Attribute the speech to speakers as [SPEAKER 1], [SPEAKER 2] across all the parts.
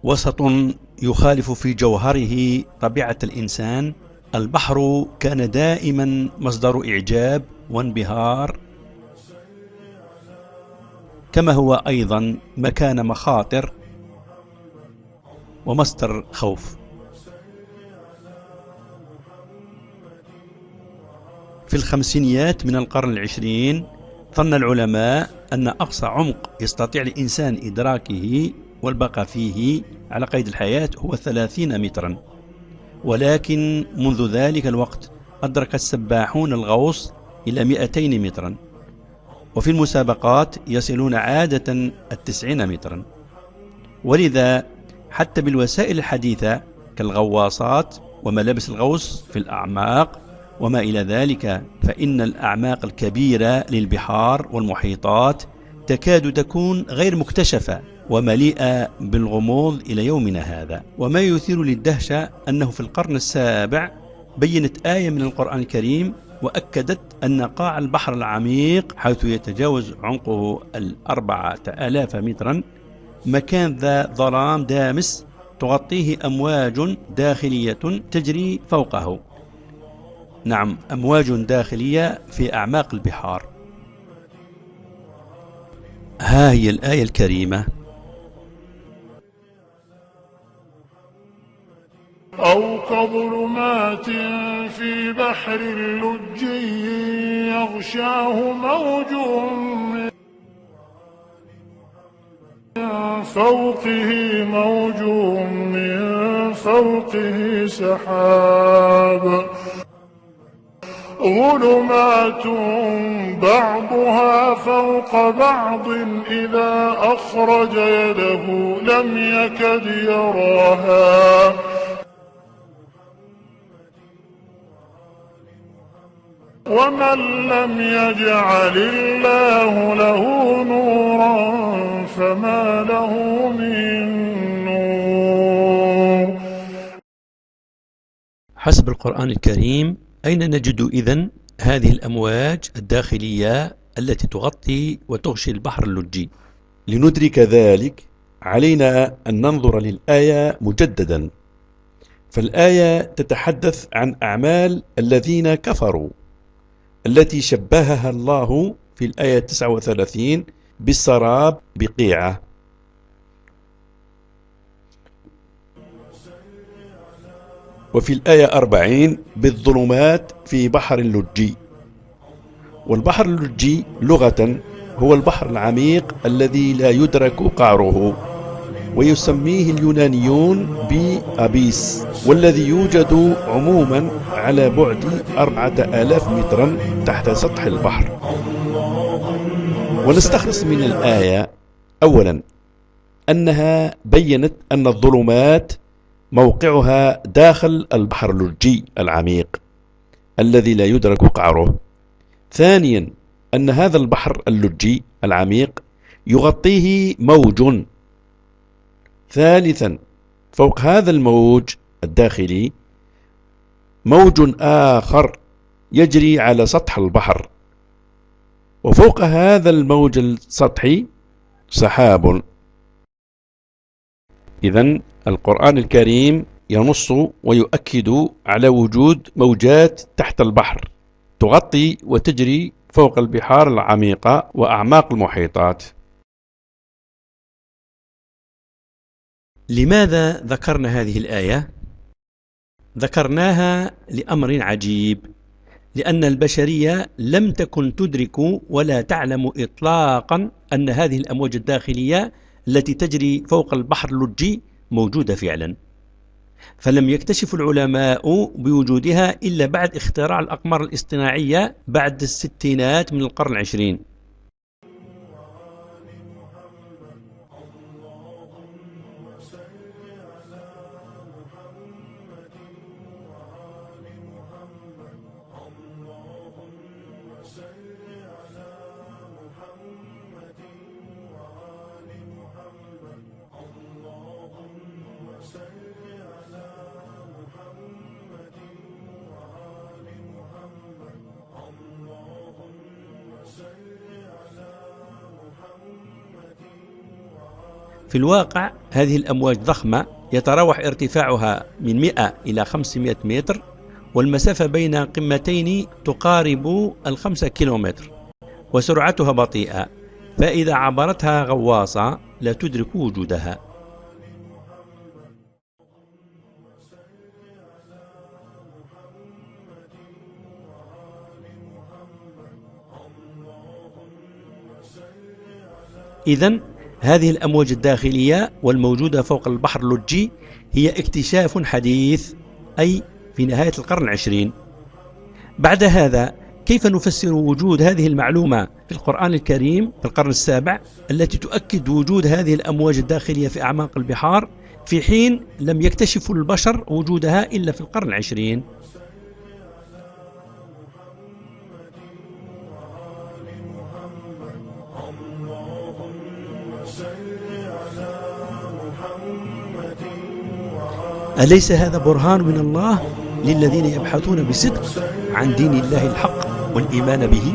[SPEAKER 1] وسط يخالف في جوهره طبيعة الإنسان. البحر كان دائما مصدر إعجاب وانبهار، كما هو أيضا مكان مخاطر ومصدر خوف. في الخمسينيات من القرن العشرين ظن العلماء أن أقصى عمق يستطيع الإنسان إدراكه والبقاء فيه على قيد الحياة هو 30 مترا، ولكن منذ ذلك الوقت أدرك السباحون الغوص إلى 200 مترا، وفي المسابقات يصلون عادة 90 مترا. ولذا حتى بالوسائل الحديثة كالغواصات وملابس الغوص في الأعماق وما إلى ذلك، فإن الأعماق الكبيرة للبحار والمحيطات تكاد تكون غير مكتشفة ومليئة بالغموض إلى يومنا هذا. وما يثير للدهشة أنه في القرن السابع بينت آية من القرآن الكريم وأكدت أن قاع البحر العميق حيث يتجاوز عمقه 4000 مترا مكان ذا ظلام دامس تغطيه أمواج داخلية تجري فوقه. نعم، أمواج داخلية في أعماق البحار. ها هي الآية الكريمة:
[SPEAKER 2] أو كظلمات في بحر لجي يغشاه موج من فوقه موج من فوقه سحاب ظلمات بعضها فوق بعض إذا أخرج يده لم يكد يراها ومن لم يجعل الله له نورا فما له من نور.
[SPEAKER 1] حسب القرآن الكريم أين نجد إذن هذه الأمواج الداخلية التي تغطي وتغشي البحر اللجي؟ لندرك ذلك علينا أن ننظر للآية مجددا، فالآية تتحدث عن أعمال الذين كفروا التي شبهها الله في الآية 39 بالسراب بقيعة. وفي الآية 40 بالظلمات في بحر اللجي. والبحر اللجي لغة هو البحر العميق الذي لا يدرك قعره، ويسميه اليونانيون بأبيس، والذي يوجد عموما على بعد 4000 مترا تحت سطح البحر. ونستخلص من الآية أولا أنها بيّنت أن الظلمات موقعها داخل البحر اللجي العميق الذي لا يدرك قعره. ثانيا أن هذا البحر اللجي العميق يغطيه موج. ثالثا فوق هذا الموج الداخلي موج آخر يجري على سطح البحر، وفوق هذا الموج السطحي سحاب. إذن القرآن الكريم ينص ويؤكد على وجود موجات تحت البحر تغطي وتجري فوق البحار العميقة وأعماق المحيطات. لماذا ذكرنا هذه الآية؟ ذكرناها لأمر عجيب، لأن البشرية لم تكن تدرك ولا تعلم إطلاقا أن هذه الأمواج الداخلية التي تجري فوق البحر اللجي موجودة فعلا، فلم يكتشف العلماء بوجودها إلا بعد اختراع الأقمار الاصطناعية بعد الستينات من القرن العشرين.
[SPEAKER 2] اللهم صل
[SPEAKER 1] في الواقع هذه الأمواج ضخمة، يتراوح ارتفاعها من 100 إلى 500 متر، والمسافة بين قمتين تقارب 5 كيلومتر، وسرعتها بطيئة، فإذا عبرتها غواصة لا تدرك وجودها. إذن هذه الأمواج الداخلية والموجودة فوق البحر اللجي هي اكتشاف حديث، أي في نهاية القرن العشرين. بعد هذا كيف نفسر وجود هذه المعلومة في القرآن الكريم في القرن السابع التي تؤكد وجود هذه الأمواج الداخلية في أعماق البحار، في حين لم يكتشف البشر وجودها إلا في القرن العشرين؟ أليس هذا برهان من الله للذين يبحثون بصدق عن دين الله الحق والإيمان به؟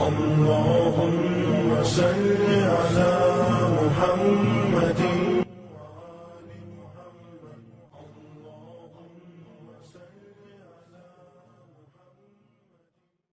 [SPEAKER 2] اللهم صل على محمد